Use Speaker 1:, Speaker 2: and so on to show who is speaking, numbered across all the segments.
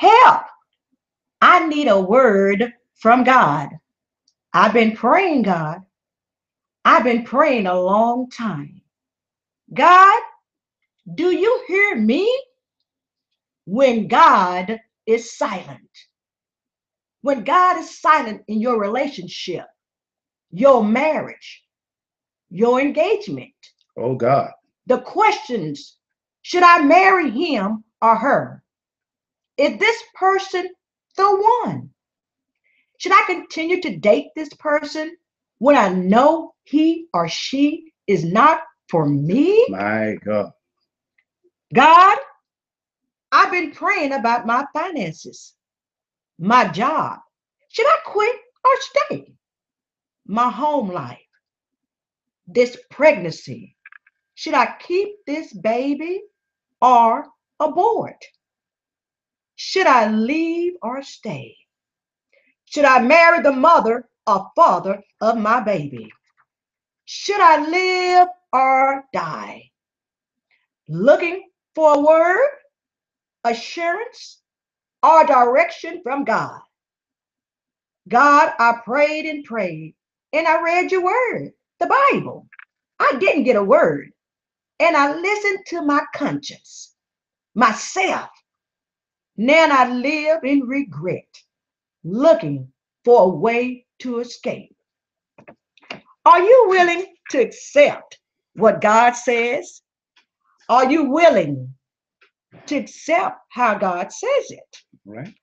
Speaker 1: Help! I need a word from God. I've been praying, God. I've been praying a long time. God, do you hear me? When God is silent, when God is silent in your relationship, your marriage, your engagement,
Speaker 2: Oh God.
Speaker 1: the questions, should I marry him or her? Is this person the one? Should I continue to date this person when I know he or she is not for me?
Speaker 2: My God.
Speaker 1: God, I've been praying about my finances, my job. Should I quit or stay? My home life, this pregnancy. Should I keep this baby or abort? Should I leave or stay? Should I marry the mother or father of my baby? Should I live or die? Looking for a word, assurance, or direction from God. God, I prayed and prayed, and I read your word, the Bible. I didn't get a word, and I listened to my conscience, myself. Now I live in regret, looking for a way to escape. Are you willing to accept what God says? Are you willing to accept how God says it?
Speaker 2: Right.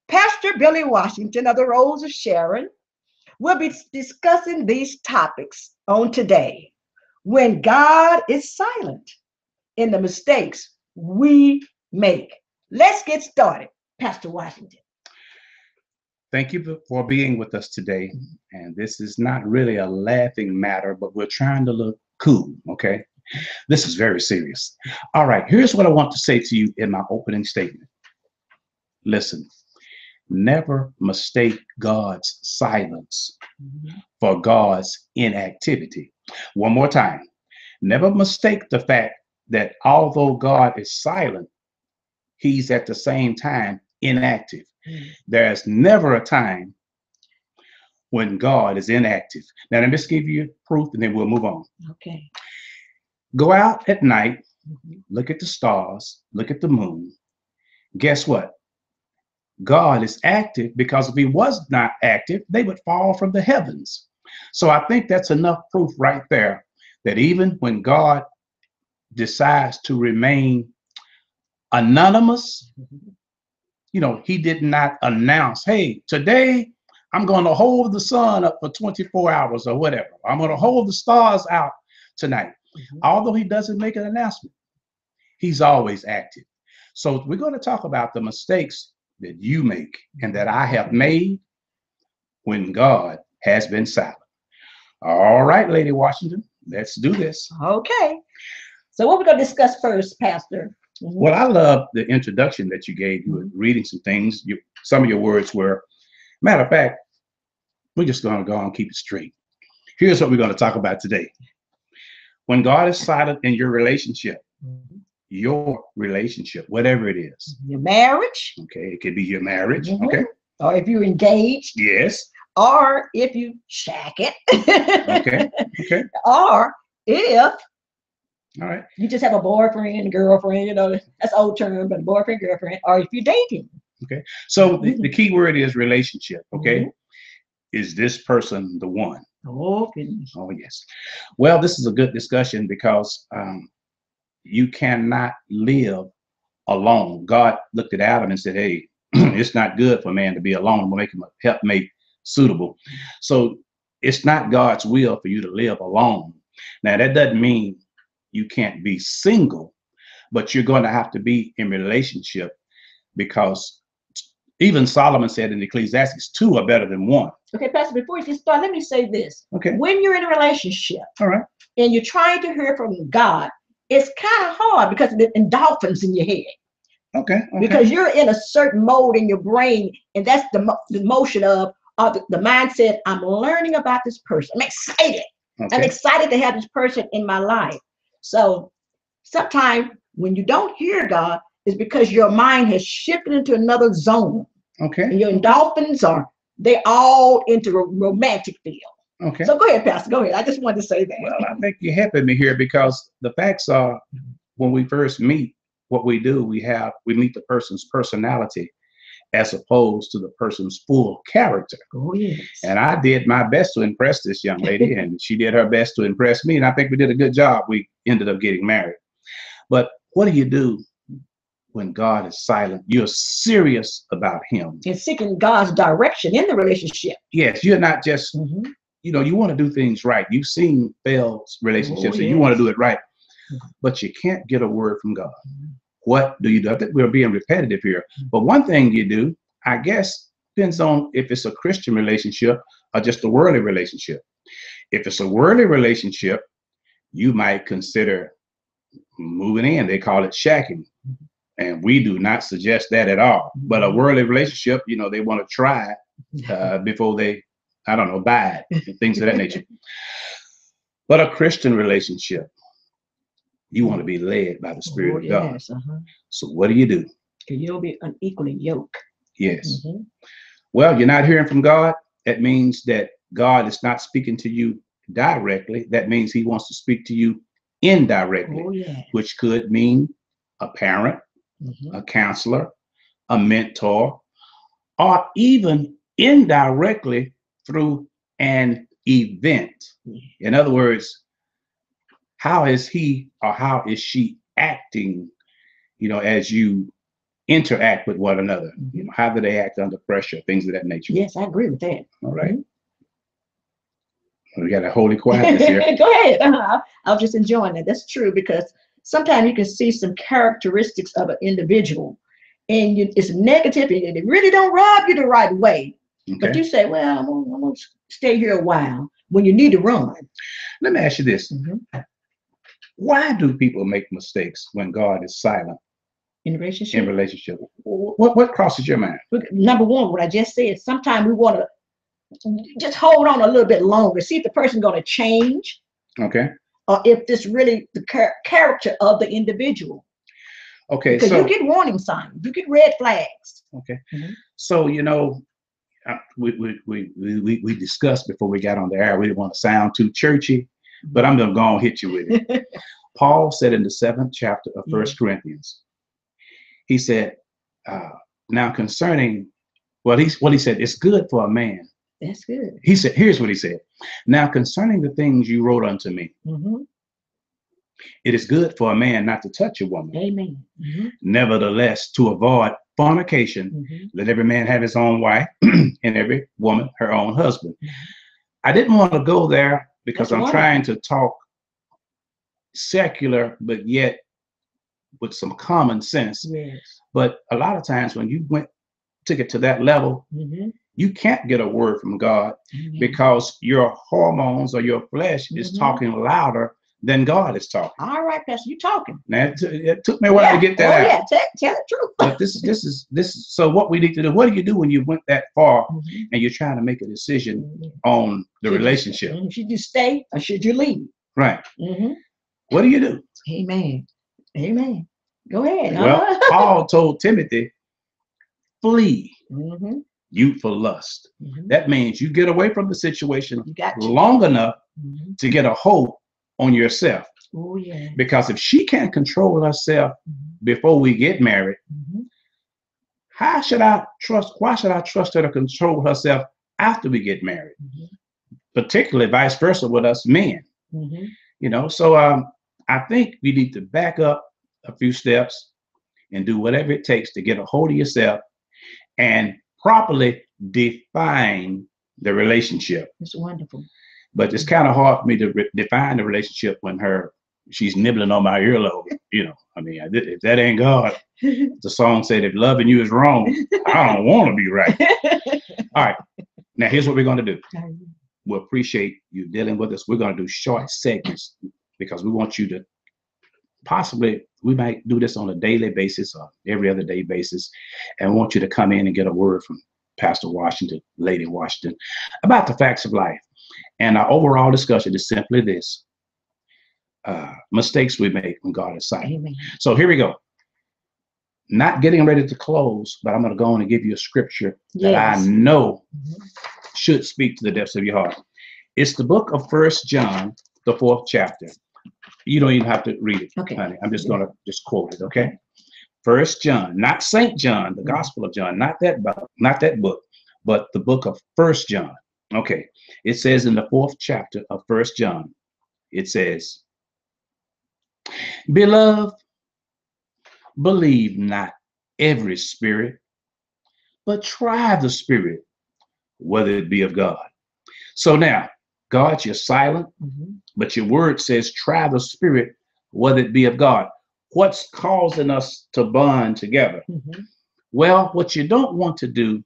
Speaker 1: Pastor Billy Washington of the Rose of Sharon will be discussing these topics on today. When God is silent in the mistakes we make. Let's get started, Pastor Washington.
Speaker 2: Thank you for being with us today. And this is not really a laughing matter, but we're trying to look cool, okay? This is very serious. All right, here's what I want to say to you in my opening statement. Listen, never mistake God's silence for God's inactivity. One more time. Never mistake the fact that although God is silent, he's at the same time inactive. There's never a time when God is inactive. Now, let me just give you proof and then we'll move on.
Speaker 1: Okay.
Speaker 2: Go out at night, look at the stars, look at the moon. Guess what? God is active, because if he was not active, they would fall from the heavens. So I think that's enough proof right there that even when God decides to remain anonymous, he did not announce, hey, today I'm going to hold the sun up for 24 hours or whatever. I'm going to hold the stars out tonight. Although he doesn't make an announcement, he's always active. So we're going to talk about the mistakes that you make and that I have made when God has been silent. All right, Lady Washington, let's do this.
Speaker 1: Okay. So what we're going to discuss first, Pastor?
Speaker 2: Well, I love the introduction that you gave. You were reading some things. Some of your words were, matter of fact, we're just going to go on and keep it straight. Here's what we're going to talk about today. When God is silent in your relationship, whatever it is.
Speaker 1: Your marriage.
Speaker 2: Okay, it could be your marriage. Okay.
Speaker 1: Or if you're engaged.
Speaker 2: Yes.
Speaker 1: Or if you shack it.
Speaker 2: Okay. Okay.
Speaker 1: Or if
Speaker 2: all right,
Speaker 1: you just have a boyfriend, girlfriend, that's old term, but a boyfriend, girlfriend, or if you're dating.
Speaker 2: Okay. So the key word is relationship. Okay. Is this person the one?
Speaker 1: Oh, goodness.
Speaker 2: Oh, yes. Well, this is a good discussion because you cannot live alone. God looked at Adam and said, hey, it's not good for man to be alone. We'll make him a helpmate suitable. So it's not God's will for you to live alone. Now, that doesn't mean you can't be single, but you're going to have to be in relationship, because even Solomon said in Ecclesiastes, 2 are better than 1.
Speaker 1: Okay, Pastor, before you start, let me say this.
Speaker 2: Okay.
Speaker 1: When you're in a relationship,
Speaker 2: all right,
Speaker 1: and you're trying to hear from God, it's kind of hard because of the endorphins in your head.
Speaker 2: Okay.
Speaker 1: Because you're in a certain mode in your brain, and that's the motion of the mindset. I'm learning about this person. I'm excited. Okay. I'm excited to have this person in my life. So sometimes when you don't hear God, is because your mind has shifted into another zone.
Speaker 2: Okay.
Speaker 1: And your endorphins they all into a romantic feel.
Speaker 2: Okay.
Speaker 1: So go ahead, Pastor. Go ahead. I just wanted to say that.
Speaker 2: Well, I think you're helping me here because the facts are when we first meet, what we do, we meet the person's personality as opposed to the person's full character.
Speaker 1: Oh, yes.
Speaker 2: And I did my best to impress this young lady, and she did her best to impress me. And I think we did a good job. We ended up getting married. But what do you do when God is silent? You're serious about him.
Speaker 1: And seeking God's direction in the relationship.
Speaker 2: Yes, you're not just, you want to do things right. You've seen failed relationships, and you want to do it right. But you can't get a word from God. What do you do? I think we're being repetitive here. But one thing you do, I guess, depends on if it's a Christian relationship or just a worldly relationship. If it's a worldly relationship, you might consider moving in. They call it shacking. And we do not suggest that at all. But a worldly relationship, they want to try before they, buy it, things of that nature. But a Christian relationship, you want to be led by the Spirit of God. So what do?
Speaker 1: You'll be unequally yoked.
Speaker 2: Yes. Well, you're not hearing from God. That means that God is not speaking to you directly. That means he wants to speak to you indirectly, which could mean a parent, a counselor, a mentor, or even indirectly through an event. In other words, how is he or how is she acting, as you interact with one another? How do they act under pressure, things of that nature?
Speaker 1: Yes, I agree with that.
Speaker 2: All right. We got a holy quietness here.
Speaker 1: Go ahead. I was just enjoying that. That's true, because sometimes you can see some characteristics of an individual and it's negative and it really don't rub you the right way. But you say, well, I'm going to stay here a while when you need to run.
Speaker 2: Let me ask you this. Why do people make mistakes when God is silent
Speaker 1: in relationship?
Speaker 2: What crosses your mind?
Speaker 1: Number one, what I just said, sometimes we want to just hold on a little bit longer, see if the person's going to change.
Speaker 2: Okay.
Speaker 1: Or if this really the character of the individual.
Speaker 2: Okay.
Speaker 1: Because you get warning signs, you get red flags.
Speaker 2: Okay. So, we discussed before we got on the air, we didn't want to sound too churchy, but I'm going to go and hit you with it. Paul said in the 7th chapter of 1 Corinthians, he said, now concerning what he said, it's good for a man.
Speaker 1: That's good.
Speaker 2: He said, here's what he said. Now concerning the things you wrote unto me, it is good for a man not to touch a woman.
Speaker 1: Amen.
Speaker 2: Nevertheless, to avoid fornication, let every man have his own wife and every woman her own husband. I didn't want to go there because I'm trying to talk secular, but yet with some common sense.
Speaker 1: Yes.
Speaker 2: But a lot of times when you took it to that level, you can't get a word from God because your hormones or your flesh is talking louder than God is talking.
Speaker 1: All right, Pastor, you talking.
Speaker 2: Now, it took me a while to get that out.
Speaker 1: Yeah, tell the truth.
Speaker 2: But this is so what we need to do. What do you do when you went that far and you're trying to make a decision on the relationship?
Speaker 1: Should you stay or should you leave?
Speaker 2: Right. What do you do?
Speaker 1: Amen. Amen. Go ahead.
Speaker 2: Well, Paul told Timothy, flee youthful lust. That means you get away from the situation long enough to get a hold on yourself.
Speaker 1: Oh, yeah.
Speaker 2: Because if she can't control herself before we get married, why should I trust her to control herself after we get married? Particularly vice versa with us men. So I think you need to back up a few steps and do whatever it takes to get a hold of yourself and properly define the relationship.
Speaker 1: It's wonderful.
Speaker 2: But it's kind of hard for me to define the relationship when she's nibbling on my earlobe. If that ain't God, the song said, if loving you is wrong, I don't want to be right. All right. Now, here's what we're going to do. We appreciate you dealing with us. We're going to do short segments because we want you to we might do this on a daily basis or every other day basis, and want you to come in and get a word from Pastor Washington, Lady Washington, about the facts of life. And our overall discussion is simply this: mistakes we make when God is silent.
Speaker 1: Amen.
Speaker 2: So here we go. not getting ready to close, but I'm going to go on and give you a scripture that I
Speaker 1: Yes.
Speaker 2: know
Speaker 1: Mhm.
Speaker 2: should speak to the depths of your heart. It's the book of First John, the 4th chapter. You don't even have to read it,
Speaker 1: Okay.
Speaker 2: honey. I'm just going to just quote it, okay? First John, not Saint John, the
Speaker 1: Mhm.
Speaker 2: Gospel of John, not that book, but the book of First John. Okay. It says in the 4th chapter of First John, it says, "Beloved, believe not every spirit, but try the spirit, whether it be of God." So now, God, you're silent,
Speaker 1: Mhm.
Speaker 2: but your word says, try the spirit, whether it be of God. What's causing us to bond together?
Speaker 1: Mhm.
Speaker 2: Well, what you don't want to do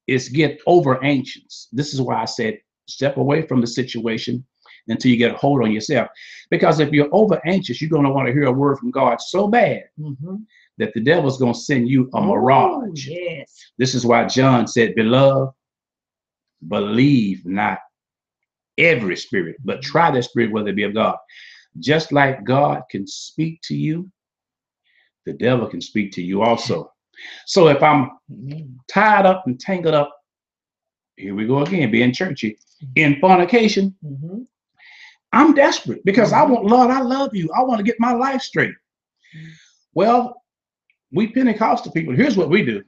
Speaker 2: is get over anxious. This is why I said, step away from the situation until you get a hold on yourself. Because if you're over anxious, you're going to want to hear a word from God so bad
Speaker 1: Mhm.
Speaker 2: that the devil's going to send you a
Speaker 1: Oh,
Speaker 2: mirage.
Speaker 1: yes.
Speaker 2: This is why John said, "Beloved, believe not every spirit, but try the spirit, whether it be of God." Just like God can speak to you, the devil can speak to you also. So if I'm
Speaker 1: Amen.
Speaker 2: tied up and tangled up, here we go again, being churchy, in fornication,
Speaker 1: Mhm.
Speaker 2: I'm desperate because I
Speaker 1: Mhm.
Speaker 2: want, Lord, I love you. I want to get my life straight. Well, we Pentecostal people, here's what we do.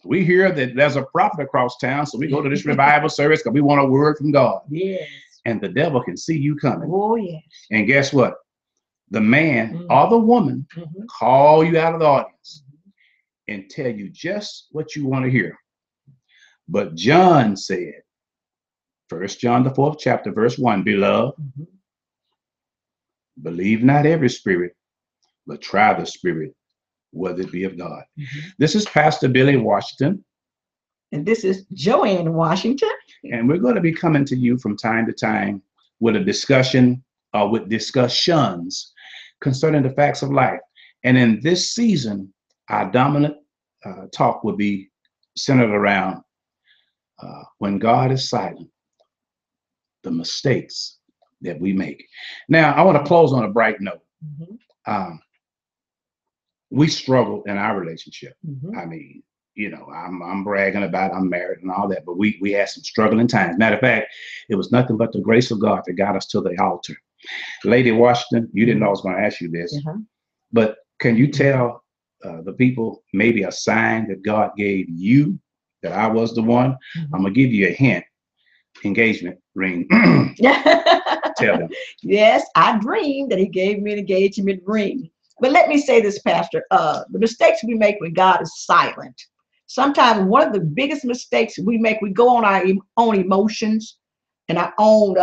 Speaker 2: We hear that there's a prophet across town, so we go to this revival service because we want a word from God.
Speaker 1: Yes.
Speaker 2: And the devil can see you coming.
Speaker 1: Oh, yes.
Speaker 2: And guess what? The man
Speaker 1: Mhm.
Speaker 2: or the woman
Speaker 1: Mhm.
Speaker 2: call you out of the audience and tell you just what you want to hear. But John said, First John, the 4th chapter, verse 1, "Beloved,
Speaker 1: Mhm.
Speaker 2: believe not every spirit, but try the spirit, whether it be of God."
Speaker 1: Mhm.
Speaker 2: This is Pastor Billy Washington,
Speaker 1: And this is Joanne Washington.
Speaker 2: and we're going to be coming to you from time to time with a discussion or with discussions concerning the facts of life. And in this season, our dominant talk will be centered around when God is silent, the mistakes that we make. Now, I want to close on a bright note.
Speaker 1: Mhm.
Speaker 2: Um, we struggle in our relationship.
Speaker 1: Mhm.
Speaker 2: I mean, you know, I'm bragging about I'm married and all that, but we had some struggling times. Matter of fact, it was nothing but the grace of God that got us to the altar. Lady Washington, you didn't know I was going to ask you this,
Speaker 1: Uh-huh.
Speaker 2: but can you tell the people maybe a sign that God gave you that I was the one? I'm gonna give you a hint. Engagement ring. Tell them.
Speaker 1: Yes, I dreamed that he gave me an engagement ring. But let me say this, Pastor. The mistakes we make when God is silent. Sometimes one of the biggest mistakes we make, we go on our own emotions and our own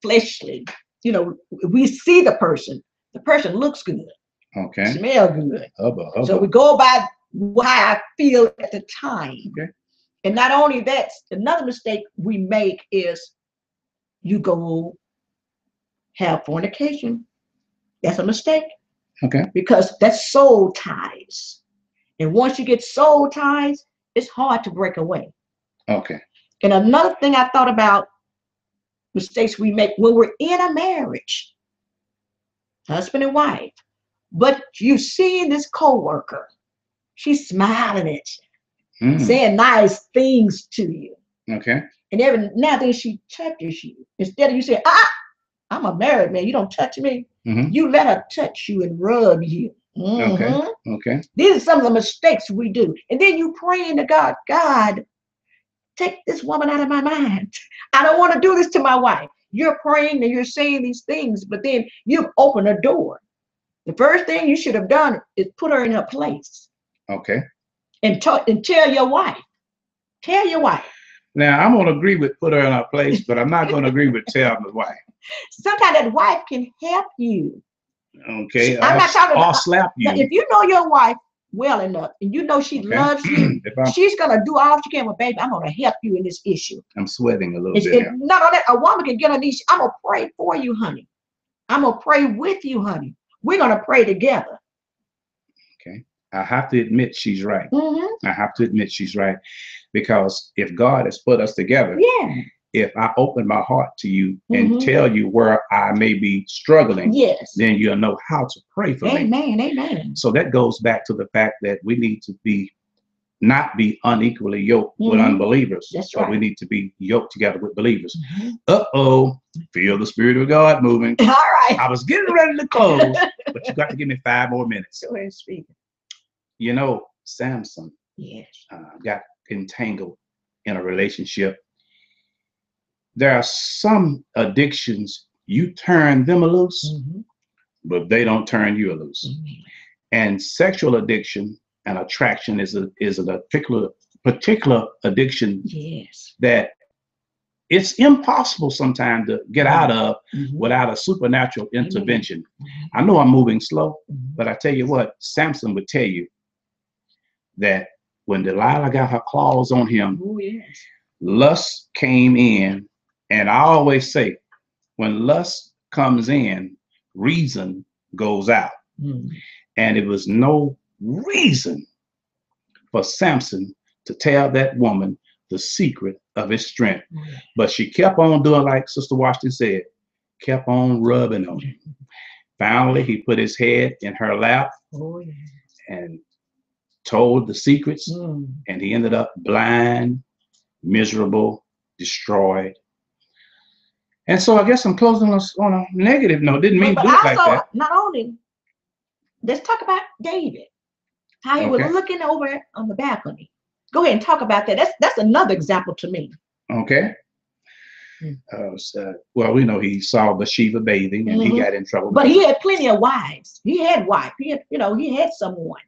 Speaker 1: fleshly. You know, we see the person looks good,
Speaker 2: Okay.
Speaker 1: smell good.
Speaker 2: Hubba,
Speaker 1: So we
Speaker 2: hubba.
Speaker 1: go by how I feel at the time.
Speaker 2: Okay.
Speaker 1: And not only that, another mistake we make is you go have fornication. That's a mistake
Speaker 2: Okay.
Speaker 1: because that's soul ties. And once you get soul ties, it's hard to break away.
Speaker 2: Okay.
Speaker 1: And another thing I thought about mistakes we make when we're in a marriage, husband and wife, but you see this coworker, she's smiling at you,
Speaker 2: Mm.
Speaker 1: saying nice things to you.
Speaker 2: Okay.
Speaker 1: And every now and then she touches you. Instead of you saying, I'm a married man, you don't touch me.
Speaker 2: Mm-hmm.
Speaker 1: You let her touch you and rub you.
Speaker 2: Okay.
Speaker 1: Mm-hmm.
Speaker 2: Okay.
Speaker 1: These are some of the mistakes we do. And then you pray to God, God, take this woman out of my mind. I don't want to do this to my wife. You're praying and you're saying these things, but then you've opened a door. The first thing you should have done is put her in her place
Speaker 2: Okay.
Speaker 1: and tell your wife. Tell your wife.
Speaker 2: Now I'm gonna agree with put her in her place, but I'm not gonna agree with tell my wife.
Speaker 1: Sometimes that wife can help you.
Speaker 2: Okay.
Speaker 1: I'm not talking
Speaker 2: I'll
Speaker 1: about,
Speaker 2: slap you.
Speaker 1: if you know your wife well enough and you know she
Speaker 2: Okay.
Speaker 1: loves you,
Speaker 2: If
Speaker 1: she's going to do all she can. Well, baby, I'm going to help you in this issue.
Speaker 2: I'm sweating a little bit now.
Speaker 1: Not only that, a woman can get on these. I'm going to pray for you, honey. I'm going to pray with you, honey. We're going to pray together.
Speaker 2: Okay. I have to admit she's right.
Speaker 1: Mm-hmm.
Speaker 2: I have to admit she's right. Because if God has put us together,
Speaker 1: Yeah,
Speaker 2: if I open my heart to you and
Speaker 1: Mhm.
Speaker 2: tell you where I may be struggling,
Speaker 1: Yes.
Speaker 2: then you'll know how to pray for me.
Speaker 1: Amen. Amen.
Speaker 2: So that goes back to the fact that we need to not be unequally yoked with
Speaker 1: Mhm.
Speaker 2: unbelievers,
Speaker 1: That's
Speaker 2: but we
Speaker 1: right.
Speaker 2: need to be yoked together with believers.
Speaker 1: Mhm.
Speaker 2: Uh-oh, feel the Spirit of God moving.
Speaker 1: All right.
Speaker 2: I was getting ready to close, but you got to give me 5 more minutes.
Speaker 1: Go ahead, speak.
Speaker 2: You know, Samson
Speaker 1: Yes.
Speaker 2: got entangled in a relationship. There are some addictions, you turn them loose,
Speaker 1: Mhm.
Speaker 2: but they don't turn you loose.
Speaker 1: Amen.
Speaker 2: And sexual addiction and attraction is a particular addiction
Speaker 1: Yes.
Speaker 2: that it's impossible sometimes to get out of
Speaker 1: Mhm.
Speaker 2: without a supernatural
Speaker 1: Amen.
Speaker 2: intervention.
Speaker 1: Mhm.
Speaker 2: I know I'm moving slow,
Speaker 1: Mhm.
Speaker 2: but I tell you what, Samson would tell you that when Delilah got her claws on him,
Speaker 1: Oh, yes.
Speaker 2: lust came in. And I always say, when lust comes in, reason goes out.
Speaker 1: Mhm.
Speaker 2: And it was no reason for Samson to tell that woman the secret of his strength.
Speaker 1: Oh, yeah.
Speaker 2: But she kept on doing like Sister Washington said, kept on rubbing on him. Finally, he put his head in her lap
Speaker 1: Oh, yeah.
Speaker 2: and told the secrets,
Speaker 1: Mm.
Speaker 2: and he ended up blind, miserable, destroyed. And so I guess I'm closing us on a negative note. Didn't mean to
Speaker 1: But
Speaker 2: do it like
Speaker 1: also,
Speaker 2: that.
Speaker 1: not only, let's talk about David, how he was
Speaker 2: Okay.
Speaker 1: looking over on the balcony. Go ahead and talk about that. That's another example to me.
Speaker 2: Okay.
Speaker 1: Mm.
Speaker 2: Well, we know he saw Bathsheba bathing and he
Speaker 1: Mhm.
Speaker 2: got in trouble.
Speaker 1: But he had plenty of wives. He had wife. He had, he had someone.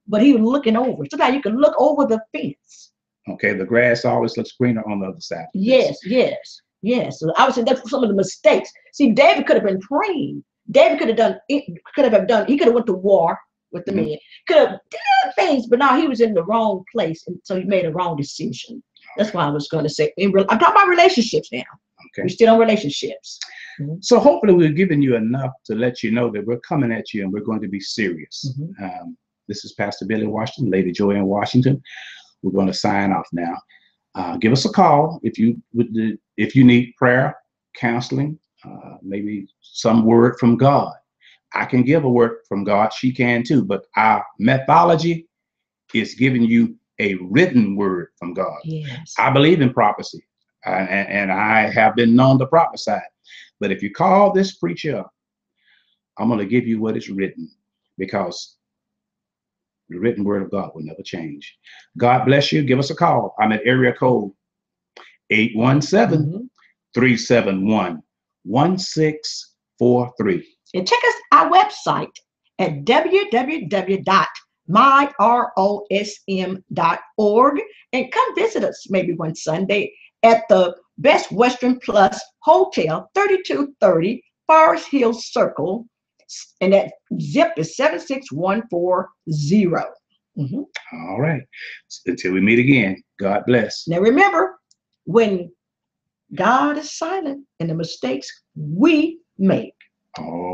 Speaker 1: But he was looking over. Sometimes you can look over the fence.
Speaker 2: Okay, the grass always looks greener on the other side.
Speaker 1: Yes, yes, yes. So I would say that's some of the mistakes. See, David could have been praying. David could have done it, he could have went to war with the
Speaker 2: Mhm.
Speaker 1: men, could have done things, but now he was in the wrong place, and so he made a wrong decision. That's why I was going to say, I'm talking about relationships now.
Speaker 2: Okay.
Speaker 1: We're still on relationships.
Speaker 2: So hopefully we've given you enough to let you know that we're coming at you and we're going to be serious.
Speaker 1: Mhm.
Speaker 2: This is Pastor Billy Washington, Lady Joanne Washington. We're going to sign off now. Give us a call if you need prayer, counseling, maybe some word from God. I can give a word from God. She can too. But our methodology is giving you a written word from God.
Speaker 1: Yes.
Speaker 2: I believe in prophecy, and I have been known to prophesy. But if you call this preacher up, I'm going to give you what is written, because the written word of God will never change. God bless you. Give us a call. I'm at area code 817-371-1643.
Speaker 1: And check us our website at www.myrosm.org, and come visit us maybe one Sunday at the Best Western Plus Hotel, 3230 Forest Hill Circle, and that zip is 76140.
Speaker 2: All right. Until we meet again, God bless.
Speaker 1: Now remember, when God is silent and the mistakes we make.
Speaker 2: Oh.